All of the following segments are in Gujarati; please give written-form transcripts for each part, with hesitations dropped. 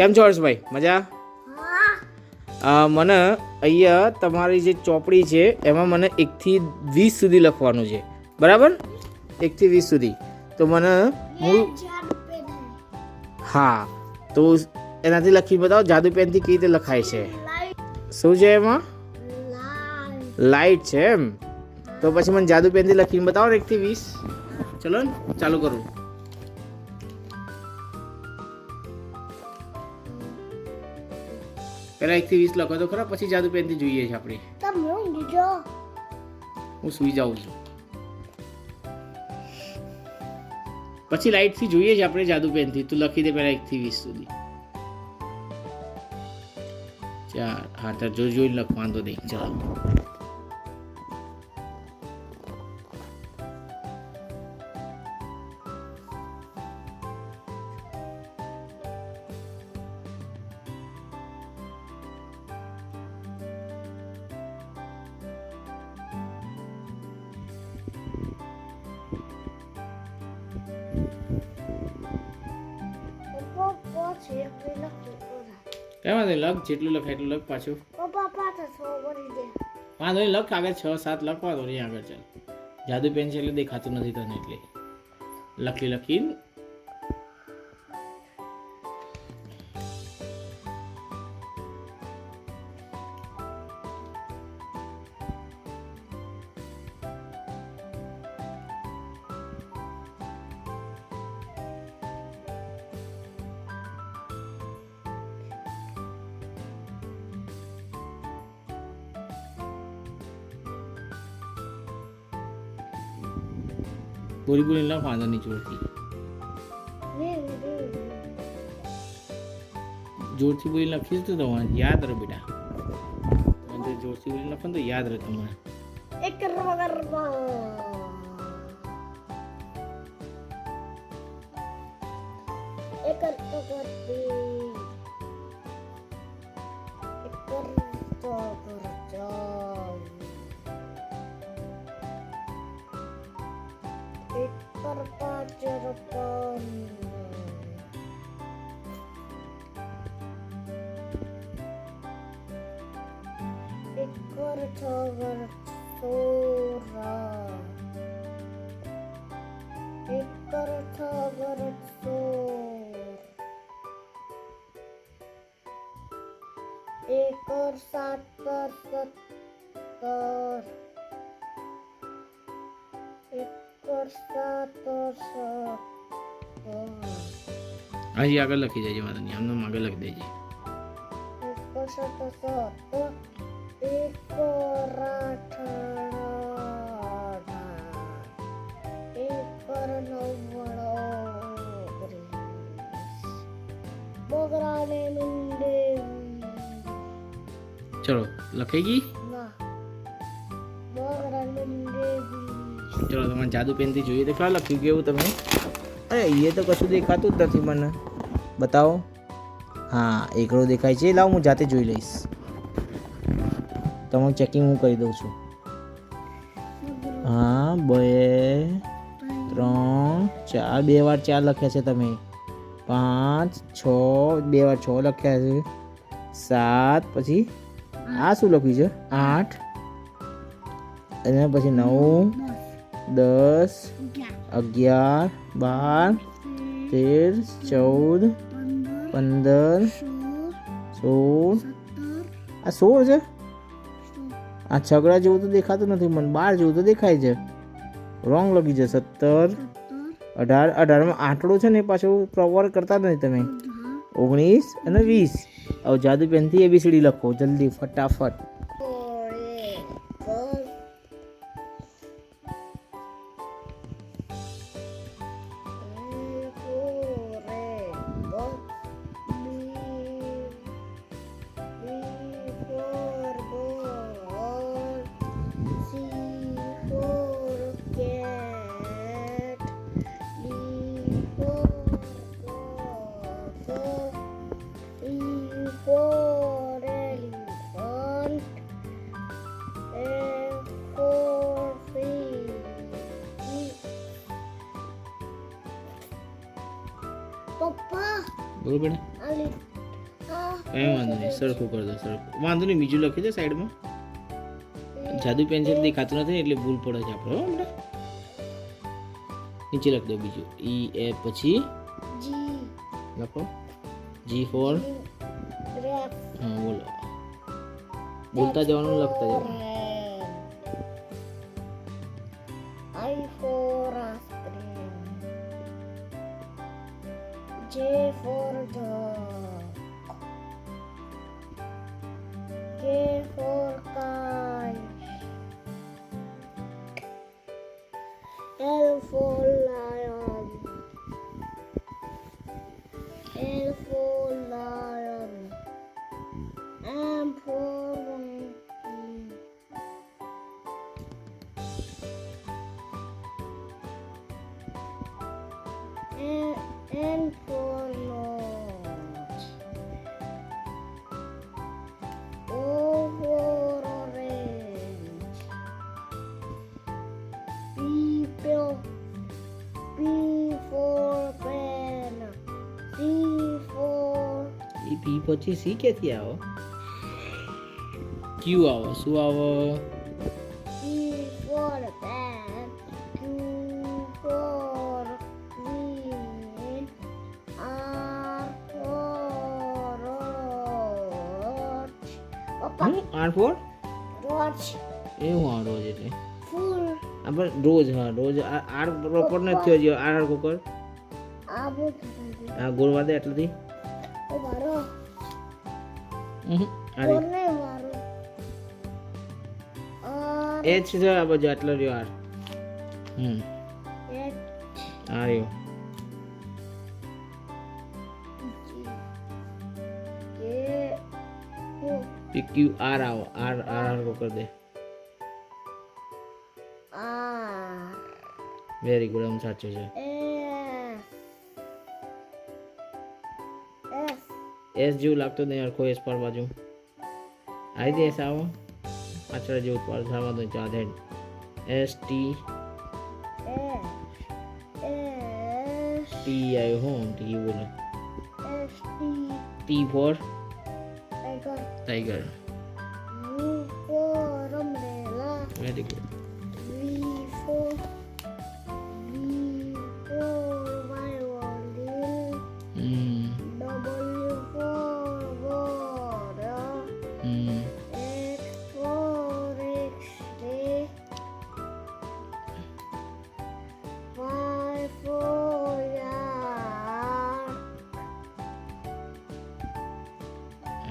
કેમ છો હર્ષભાઈ? મજા? મને અહીંયા તમારી જે ચોપડી છે એમાં મને 1 થી 20 સુધી લખવાનું છે, બરાબર? 1 થી 20 સુધી. તો મને હા, તો એનાથી લખી બતાવો જાદુ પેનથી કેવી રીતે લખાય છે. શું છે એમાં? લાઈટ છે એમ. તો પછી મને જાદુ પેનથી લખીને બતાવો ને 1 થી 20. ચલો ને, ચાલુ કરું. પહેલા 1 થી 20 લખો તો ખરા, પછી જાદુ પેનથી જોઈએ છે આપણે. હું સુઈ જાઉં છું. પછી લાઈટથી જોઈએ છે આપણે જાદુ પેનથી. તું લખી દે પહેલા 1 થી 20 સુધી. ચાલ, હા તો જોઈને લખવાનું તો નહીં. ચાલો. કેમાં નહીં લખ, જેટલું લખાય એટલું લખ પાછું. વાંધો નહીં, લખ આગળ 6 7 લખવાનો નહીં આગળ. ચાલ, જાદુ પેન છે એટલે દેખાતું નથી તને, એટલે લખીને બોલી લખ, વાંધો નહીં. જોરથી બોલી લખીશ તો તમારે યાદ રહે બેટા. જોરથી બોલી લખો ને તો યાદ રહે તમારે. હજી આગળ લખી દેજે, વાંધો નહીં. આમને આગળ લખી દેજે. ચલો, લખાઈ ગઈ? ચલો, તમારે જાદુ પેનથી જોઈએ તો ક્યાં લખ્યું કેવું તમે? અરે એ તો કશું દેખાતું જ નથી મને. બતાવો. હા, એકડો દેખાય છે. લાવ, હું જાતે જોઈ લઈશ. તમારું ચેકિંગ હું કરી દઉં છું. હા, 2 3 4, 2 વાર 4 લખ્યા છે તમે. 5 6, 2 વાર 6 લખ્યા છે. 7, પછી આ શું લખ્યું છે? 8, અને પછી 9 10 11 12 13 14 15 16. આ 16 છે. આ છગડા જેવું તો દેખાતું નથી મને, 12 જેવું તો દેખાય છે. રોંગ લખી છે. 17 18, 18માં આંકડો છે ને પાછો પ્રોપર કરતા નથી તમે. 19 અને 20. હવે જાદુ પેનથી ABCD લખો જલ્દી, ફટાફટ. પપ્પા બોલો બેટા. આ લીટી કંઈ વાંધો નહીં, સરખું કરી દો, સરખું વાંધો નહીં. બીજું લખી દો સાઈડમાં. જાદુ પેન્સિલ દેખાતું નથી ને એટલે ભૂલ પડે છે આપણે. હમણાં નીચે લખી દો બીજું ઈ એફ પછી લખો જી ફોર. હા બોલો, બોલતા જવાનું, લખતા જવાનું. I for ice cream. J for dog. K for kite. L for lion. L for lion. M for monkey. N for nose. O for orange. P for pen. C for એ પી પછી સી ક્યાંથી આવો? ક્યુ આવો. શું આવો? P for pen. Q for queen. R for roach. R for Roach. એવું. હા રોજ એટલે Full. આપણે રોજ. હા રોજ. આર પ્રોપર નથી થયો જો. આર કુકર Abu. આ ગોળવા દે એટલેથી. O baro. આરે Orne baro. R. એ છે આ બાજુ આટલો રહ્યો આર. H. આ રહ્યો. K. પી ક્યુ આર આવો. આર આર આર કુકર દે. R. વેરી ગુડ, આમ સાચું છે. S. એસ જેવું લાગતું નહીં હરખો. એસ પર બાજુ આવી દે. એસ આવો. પાછળ જેવું પર થવા દો. ચાર હેડ. S T S. ટી આવ્યો. હું ટી બોલો. S. T. T for Tiger. Tiger. U for umbrella. Very good. V for violin. W for water. X for X-ray. Y for yak.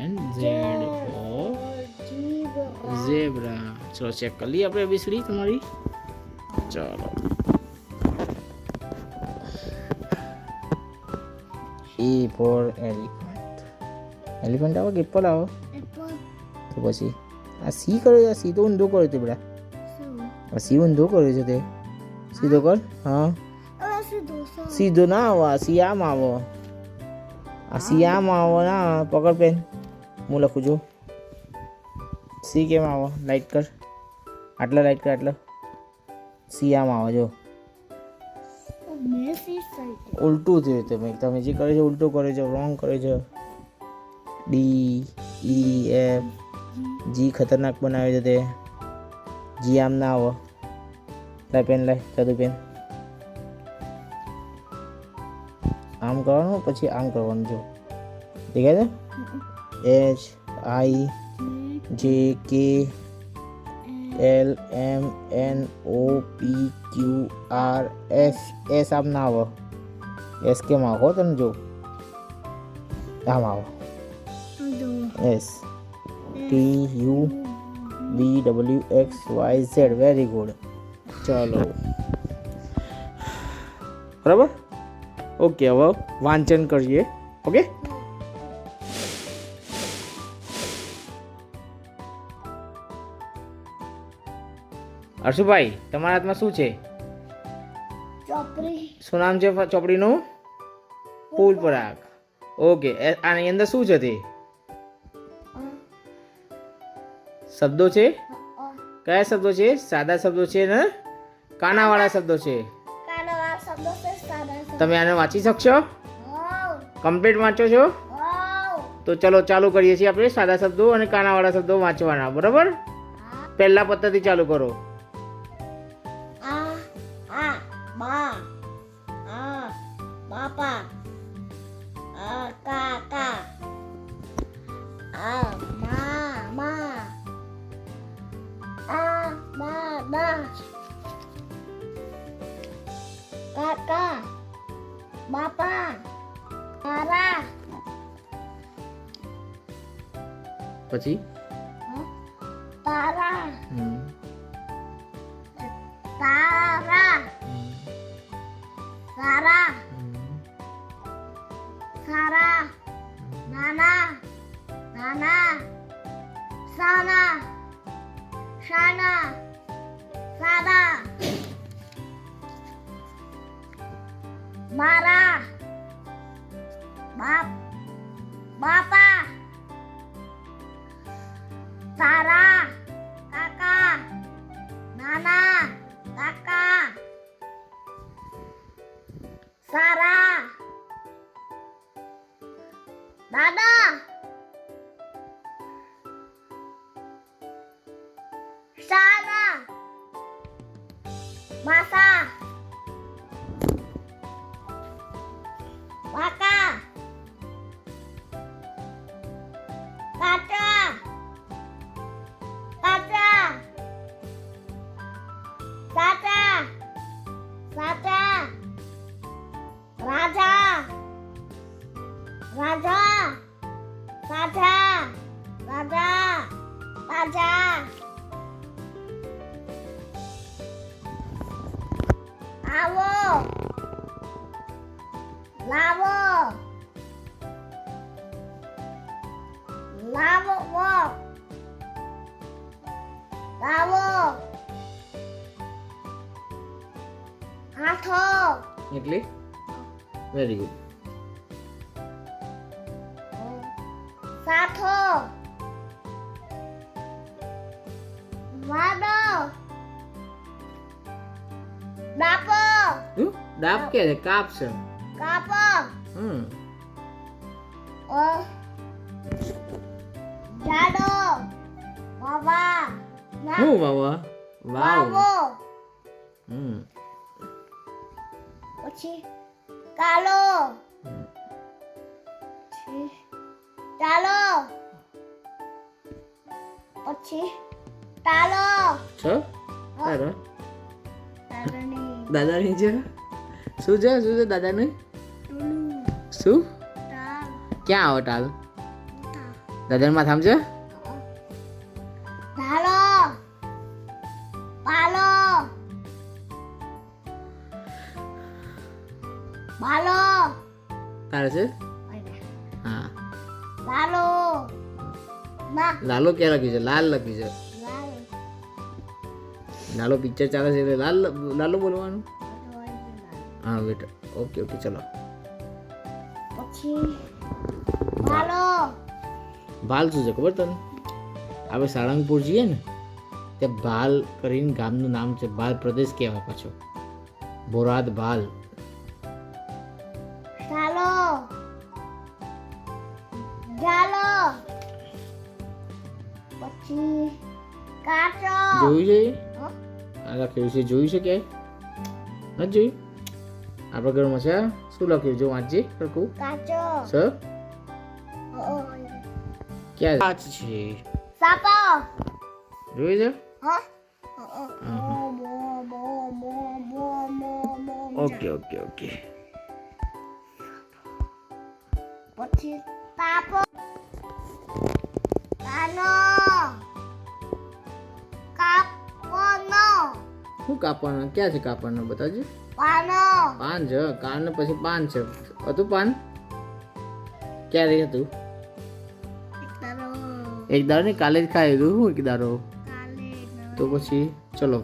And Z Z for zebra. Zebra. ચલો ચેક કરી લઈએ આપણે બેસડી તમારી. ચાલો. E for elephant. એલિફન્ટ આવો કે એપલ આવો? Apple. તો પછી આ સી કર્યો. આ સી તો ઊંધો કર્યો તે બેટા. આ સી ઊંધો કર્યો છે તે. સીધો કર. હા સીધો ના આવો. આ સી આમ આવો. આ સી આમ આવો ના. પકડ પેન. હું લખું છું. સી કેમ આવો? લાઈટ કર. આટલા લાઈટ કર. આટલા સી આમ આવો. જો ઉલટું થયું. તમે જે કરે છે ઉલટું કરે છે. રોંગ કરે છે. ડી ઈ એફ જી ખતરનાક બનાવે છે તે. જી આમ ના આવો. લાય પેન. લાય જાદુ પેન. આમ કરવાનું પછી આમ કરવાનું. જો દેખાય છે? એચ આઈ જે કે એલ એમ એન ઓ પી ક્યુ આર એસ. એસ આમ ના આવો. એસ કેમ આવો તને? જો આમ આવો. S T U B W X Y Z. Very good. ચાલો બરાબર. ઓકે હવે વાંચન કરીએ. ઓકે. હર્ષુભાઈ તમારા હાથમાં શું છે? ચોપડી. શું નામ છે ચોપડીનું? ફૂલ પરાગ. ઓકે. આની અંદર શું છે તે? શબ્દો છે. કયા શબ્દો છે? સાદા શબ્દો છે ને કાનાવાળા શબ્દો છે? કાનાવાળા શબ્દો છે. સાદા શબ્દો. તમે આને વાંચી શકશો? વાવ. કમ્પ્લીટ વાંચો છો? વાવ. તો ચલો ચાલુ કરીએ છીએ આપણે સાદા શબ્દો અને કાનાવાળા શબ્દો વાંચવાના, બરાબર? પહેલા પત્તાથી ચાલુ કરો. આ બા બાપા કાકા મામા દાદા કાકા બાપા તારા પછી તારા હમ. તારા સારા સારા નાના નાના સાના શાના સાદા મારા બાપા તારા કાકા નાના કાકા સારા દાદા સારા માસા કાકા કાકા કાકા સાચા સાચા રાજા રાજા સાચા રાજા રાજા આવો લાવો લાવો લાવો હાથો એટલે વેરી ગુડ. સાથો વાડો ડાપો ડાબ કે છે? કાપ છે. કાપો હમ. જાડો વાવા હું વાવા વાવ. વાવો હમ. પછી કાલો પછી ચાલો પછી તાલો છ તારા તારણી દાદાની છે. શું છે દાદાને? ટુલુ શું? તાલ ક્યાં આવો ટાલ? દાદાને માથામાં છે? ધાલો પાલો બાલો તારે છે? હા. લાલો ના લાલો ક્યાં લખ્યું છે? લાલ લખ્યું છે. લાલ લાલો પિક્ચર ચાલે છે એટલે લાલો બોલવાનું. હા બેટા, ઓકે ઓકે ચલો. પછી બાલો ભાલ શું છે ખબર તને? આપણે સાળંગપુર જઈએ ને ત્યાં ભાલ કરીને ગામનું નામ છે. ભાલ પ્રદેશ કહેવાય પાછો. બોરાદ ભાલ. ચાલો જાલો પછી કાચો જોયું છે? હં? આ લખ્યું છે, જોયું છે ક્યાંય? નથી જોયું? આપણા ઘરમાં છે. શું લખ્યું? જો વાંચજે સરખું. કાચો સર ઓ ક્યાં કાચ છે? સાપો જોયું છે? હા ઓકે ઓકે ઓકે. પછી તાપો કાનો કાપોનો શું કાપવાના? ક્યાં છે કાપવાના? બતાવજો. પાનો પાન છે. કાન ને પછી પાન છે. હતું પાન? ક્યારે હતું? તારો એક દાડો ને કાલે જ ખાઈ લીધું. હું એક દાડો કાલે તો પછી ચલો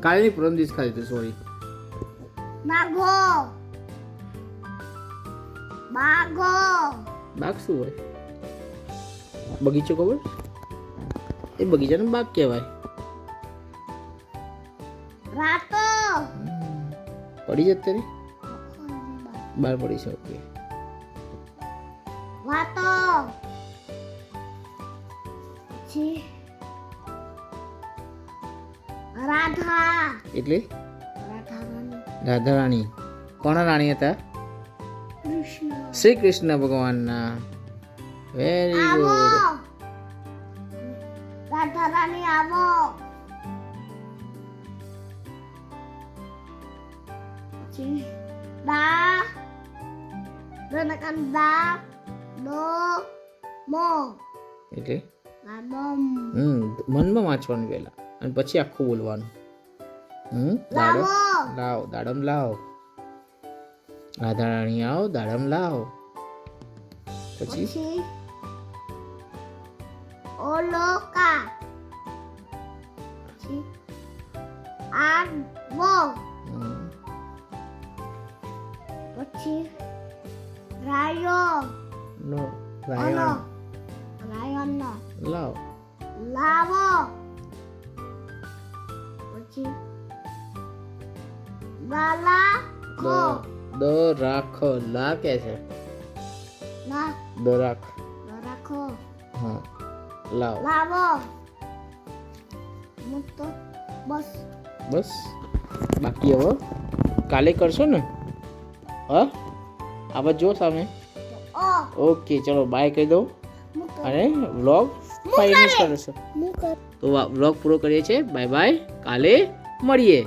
કાલે નહીં, પરમ દિવસ ખાઈ લીધું. સોરી. બાગો બાગો બાગ શું હોય? બગીચો ખબર? એ બગીચાને બાગ કહેવાય. રાતો પડી જતી રે બહાર પડી છે. ઓકે. વાતો પછી રાધા એટલે રાધા રાણી રાધા રાણી કોના રાણી હતા? કૃષ્ણ શ્રી કૃષ્ણ ભગવાનના. વેરી આવો ગુડ. રાધા રાણી આવો પછી દા દનકન દા દો મો એટલે દાડમ મનમાં વાંચવાનું પહેલા અને પછી આખું બોલવાનું. દાડમ લાવો લાવ, દાડમ લાવ. રાધા રાણી આવો, દાડમ લાવ. પછી પછી ઓલોકા પછી આવો હમ, પછી રાયો નો અનો રાયણ રાયનો લાવ. લાવો પછી ગાલા ખો દ રાખ લા કે છે ના દ રાખ. રાખો હા લાવ. લાવો મુક્તો બસ બસ બાકી હવે કાલે કરશો ને? હા આ બાજુ જો સામે. ઓ ઓકે ચલો બાય કહી દઉં મુક્તો અને વ્લોગ ફાઇનલ કરશો. મુકર તો વ્લોગ પૂરો કરીએ છીએ. બાય બાય, કાલે મળીએ.